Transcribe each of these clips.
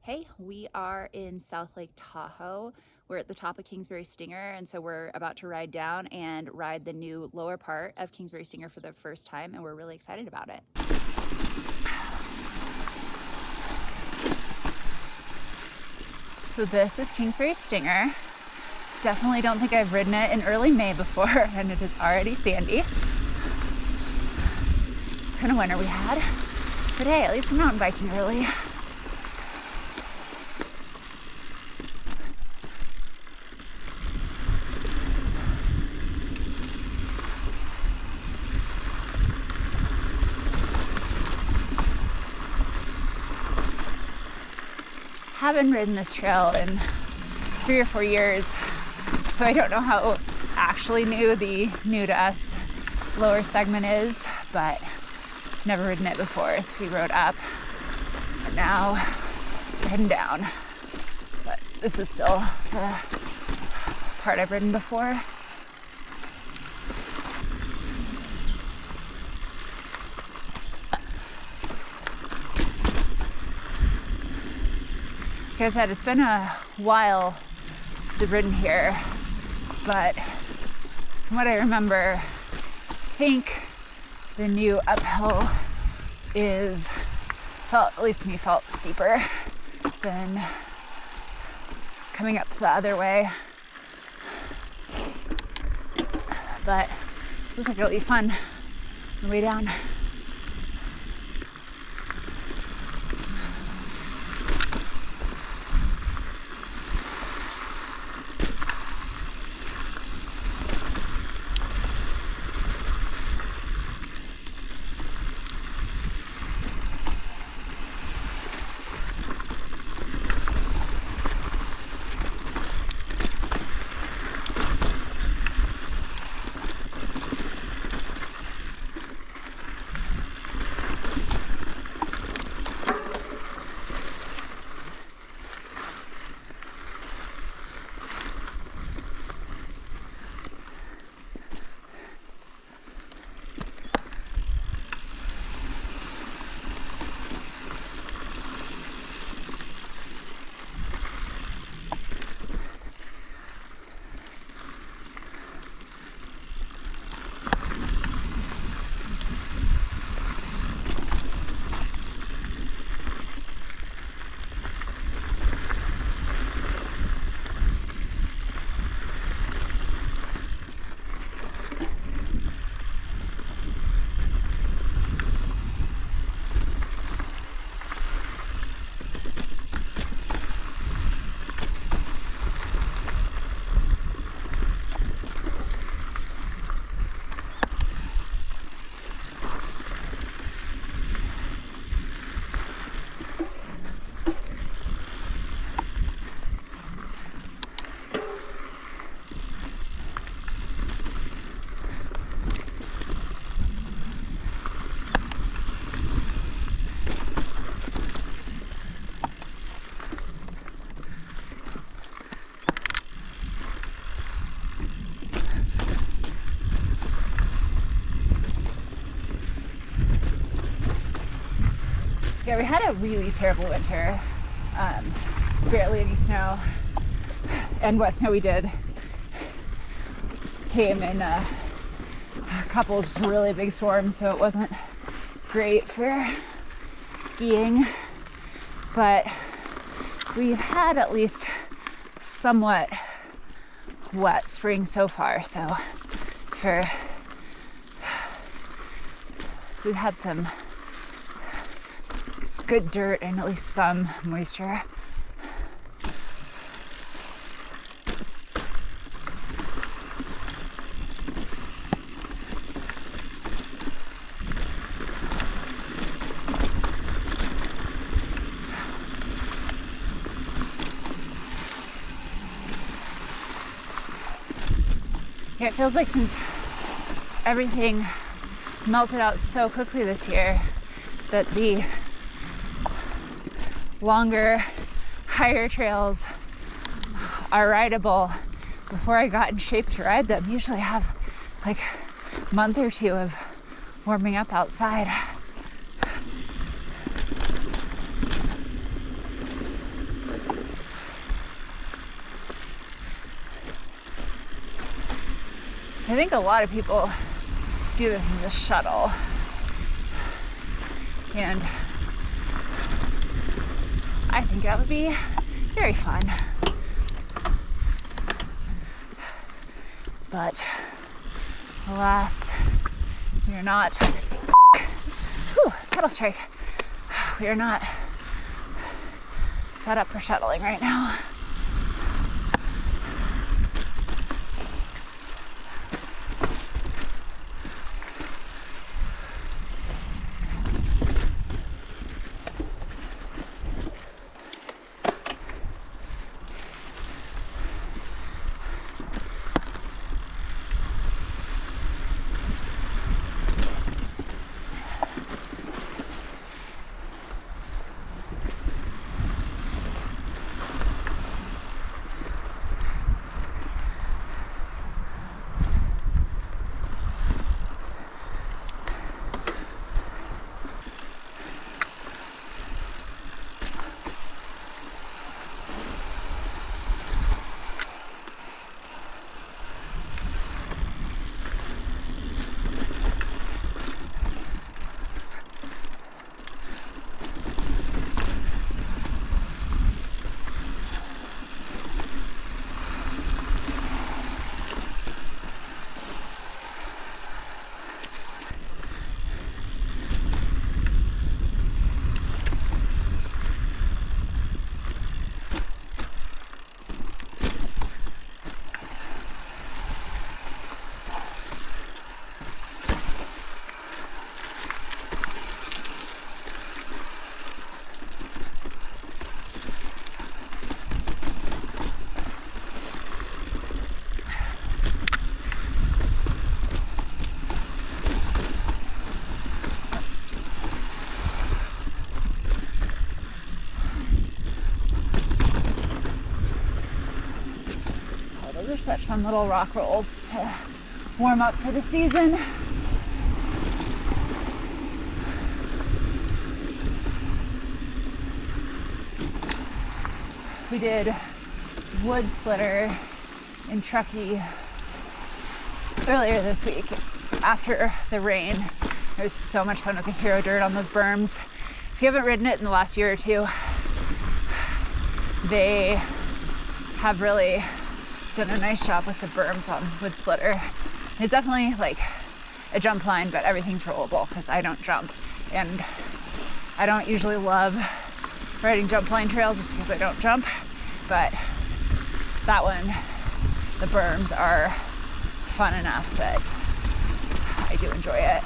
Hey, we are in South Lake Tahoe. We're at the top of Kingsbury Stinger, and so we're about to ride down and ride the new lower part of Kingsbury Stinger for the first time, and we're really excited about it. So this is Kingsbury Stinger. Definitely don't think I've ridden it in early May before, and it is already sandy. It's kind of winter we had. But hey, at least we're mountain biking early. Haven't ridden this trail in 3 or 4 years, so I don't know how actually new the new to us lower segment is, but never ridden it before. So we rode up and now we're heading down, but this is still the part I've ridden before. Like I said, it's been a while since I've ridden here, but from what I remember, I think the new uphill at least to me, felt steeper than coming up the other way. But it looks like it'll be fun on the way down. Yeah, we had a really terrible winter. Barely any snow. And what snow we did came in a couple of just really big storms, so it wasn't great for skiing. But we've had at least somewhat wet spring so far, so we've had some good dirt and at least some moisture. Yeah, it feels like since everything melted out so quickly this year that the longer, higher trails are rideable before I got in shape to ride them. Usually have like a month or two of warming up outside. I think a lot of people do this as a shuttle. And I think that would be very fun. But alas, we are not, pedal strike. We are not set up for shuttling right now. Those are such fun little rock rolls to warm up for the season. We did wood splitter in Truckee earlier this week after the rain. It was so much fun with the hero dirt on those berms. If you haven't ridden it in the last year or two, they have really done a nice job with the berms on wood splitter. It's definitely like a jump line, but everything's rollable because I don't jump, and I don't usually love riding jump line trails just because I don't jump, but that one, the berms are fun enough that I do enjoy it.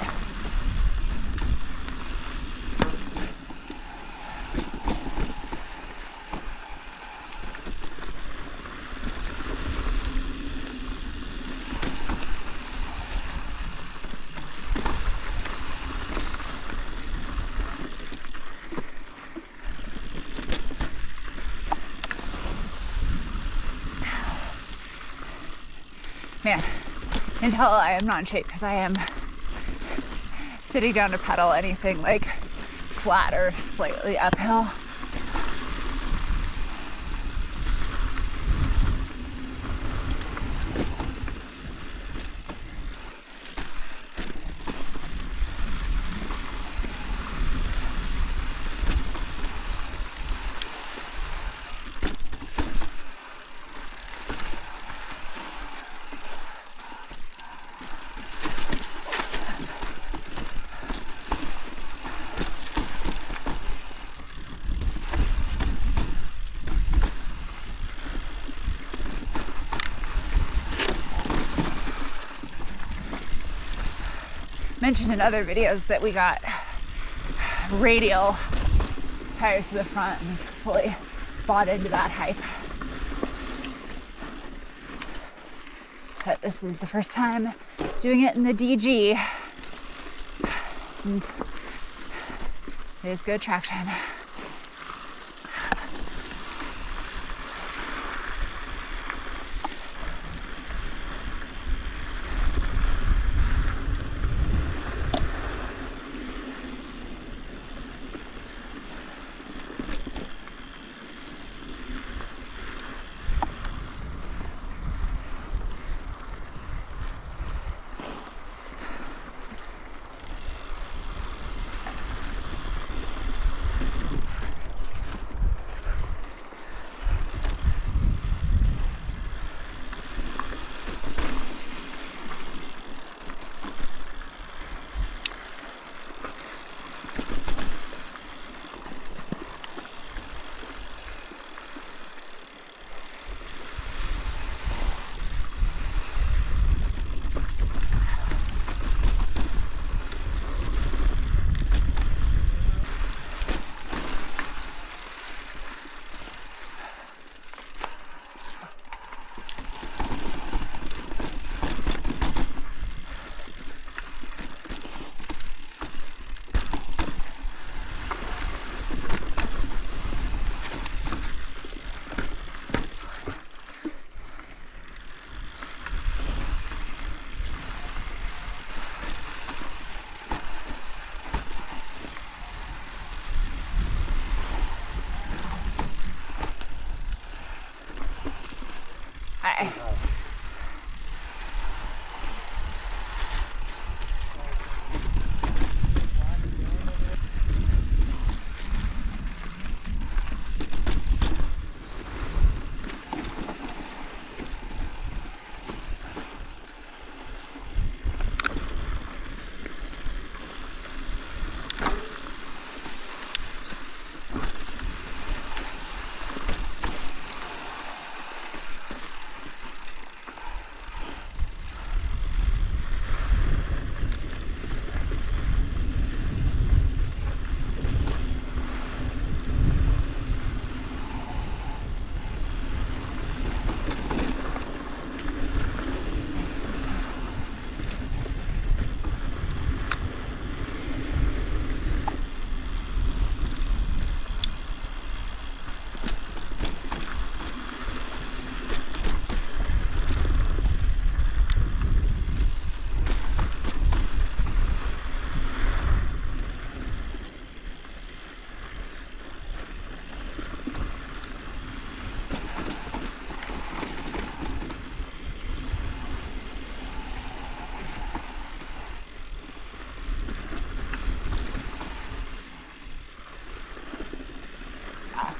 Man, until I am not in shape because I am sitting down to pedal anything like flat or slightly uphill. Mentioned in other videos that we got radial tires to the front and fully bought into that hype. But this is the first time doing it in the DG, and it is good traction. Okay.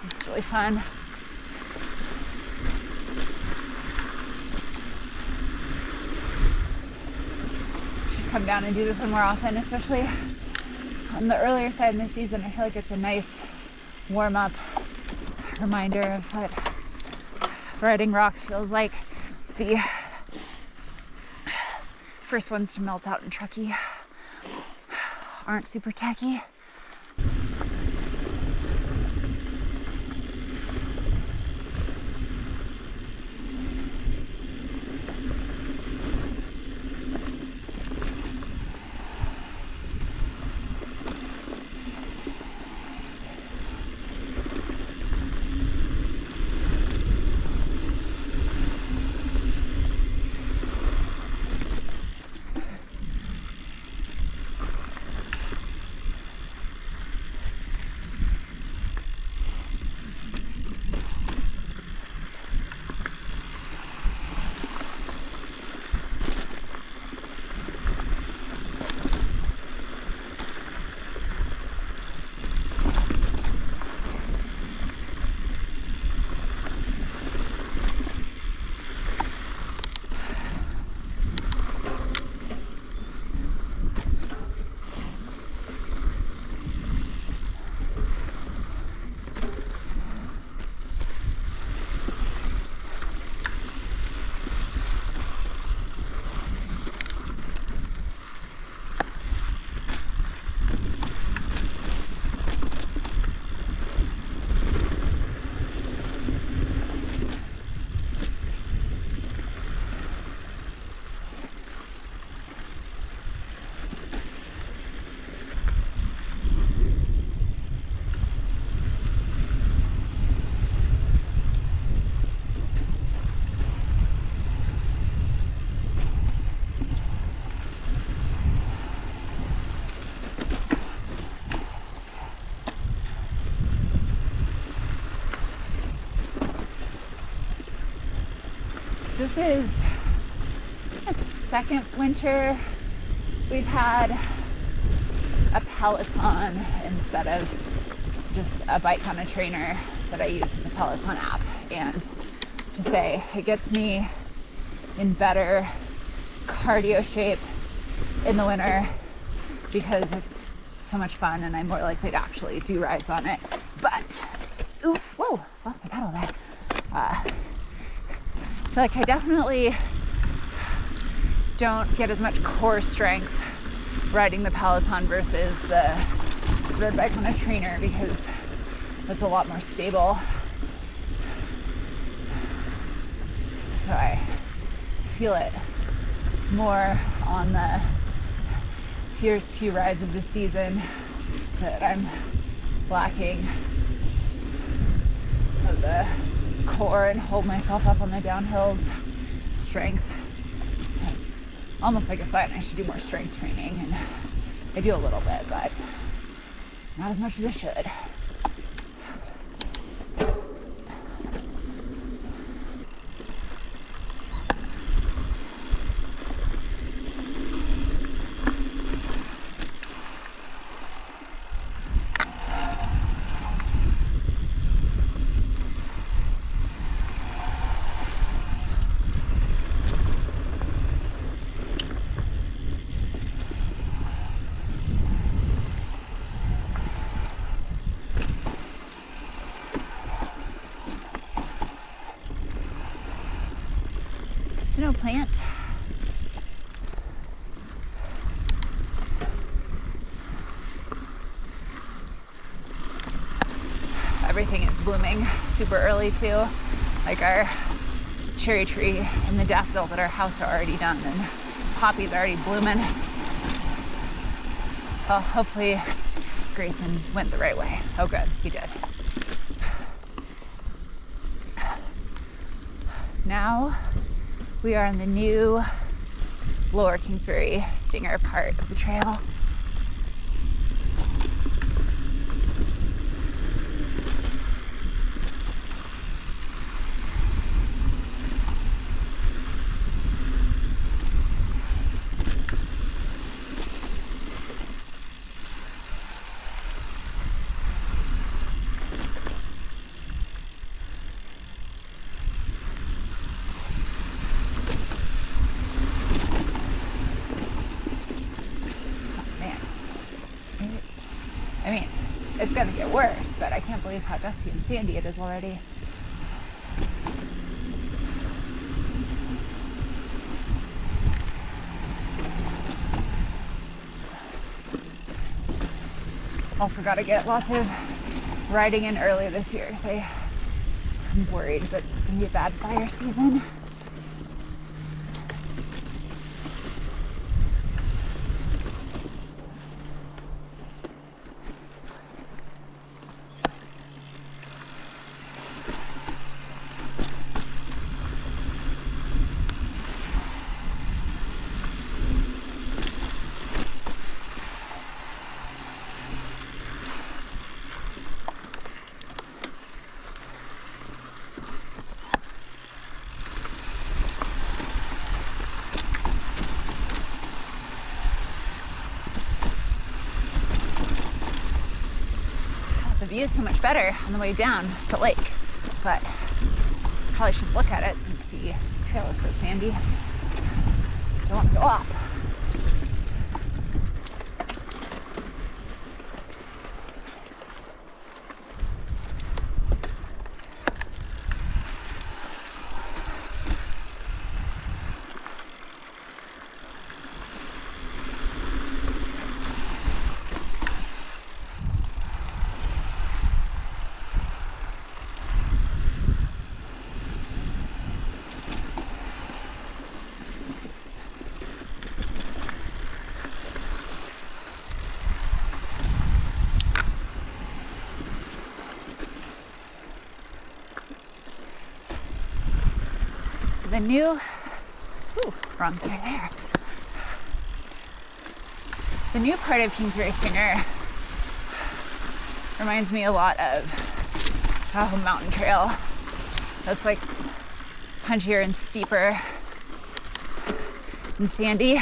It's really fun. Should come down and do this one more often, especially on the earlier side in the season. I feel like it's a nice warm-up reminder of what riding rocks feels like. The first ones to melt out in Truckee aren't super techy. This is a second winter we've had a Peloton instead of just a bike on a trainer that I use the Peloton app. And to say, it gets me in better cardio shape in the winter because it's so much fun and I'm more likely to actually do rides on it. But, oof, whoa, lost my pedal there. I feel like I definitely don't get as much core strength riding the Peloton versus the road bike on a trainer because it's a lot more stable. So I feel it more on the first few rides of the season that I'm lacking of the core and hold myself up on the downhills strength. Almost like a sign I should do more strength training, and I do a little bit, but not as much as I should. snow plant. Everything is blooming super early too. Like our cherry tree and the daffodils at our house are already done, and poppies are already blooming. Well, hopefully Grayson went the right way. Oh good, he did. Now we are on the new lower Kingsbury Stinger part of the trail. I mean, it's gonna get worse, but I can't believe how dusty and sandy it is already. Also gotta get lots of riding in early this year, so I'm worried that it's gonna be a bad fire season. The view is so much better on the way down the lake, but probably should look at it since the trail is so sandy. Don't want to go off. The new, wrong pair there. The new part of Kingsbury Stinger reminds me a lot of Tahoe Mountain Trail. It's like punchier and steeper and sandy.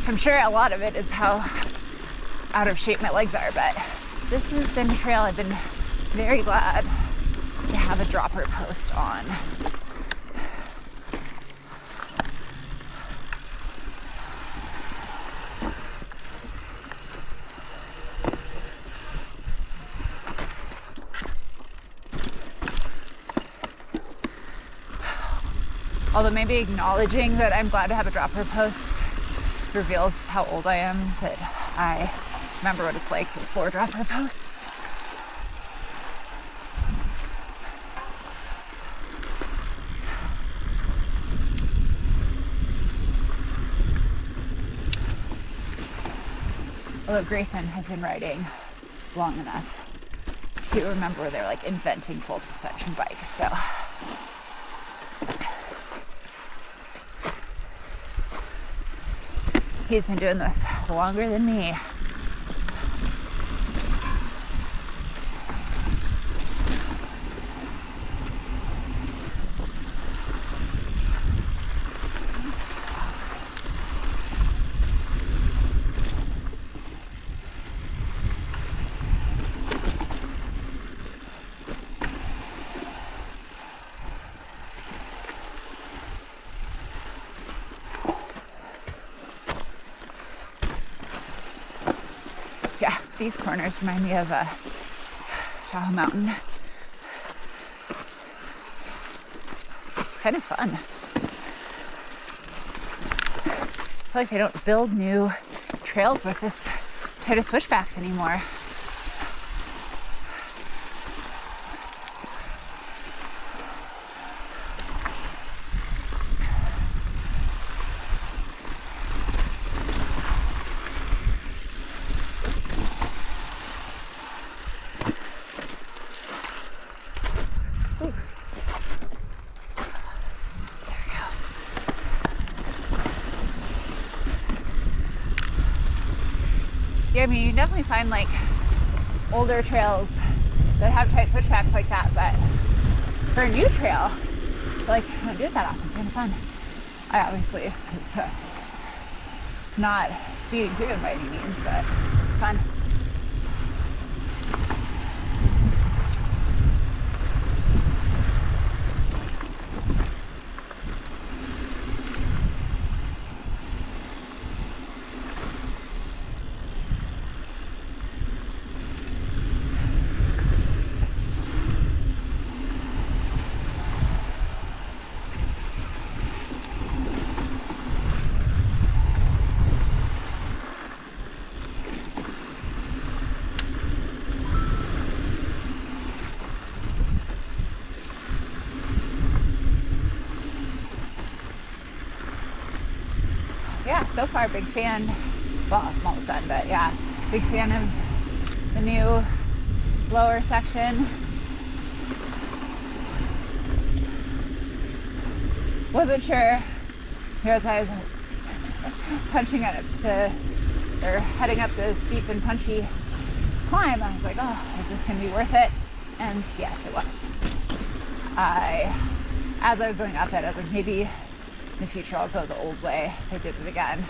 I'm sure a lot of it is how out of shape my legs are, but this has been a trail I've been very glad to have a dropper post on. Although maybe acknowledging that I'm glad to have a dropper post reveals how old I am, that I remember what it's like before dropper posts. Although Grayson has been riding long enough to remember they're like inventing full suspension bikes. So he's been doing this longer than me. Yeah, these corners remind me of Tahoe Mountain. It's kind of fun. I feel like they don't build new trails with this type of switchbacks anymore. Yeah, I mean, you definitely find like older trails that have tight switchbacks like that, but for a new trail, I feel like I don't do it that often. It's kind of fun. I obviously was not speeding through them by any means, but fun. Yeah, so far, big fan. Well, I'm almost done, but yeah, big fan of the new lower section. Wasn't sure. Here's I was punching up or heading up the steep and punchy climb. I was like, oh, is this gonna be worth it? And yes, it was. As I was going up it, I was like, maybe in the future I'll go the old way. I did it again,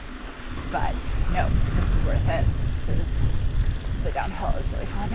but no, this is worth it. The downhill is really fun.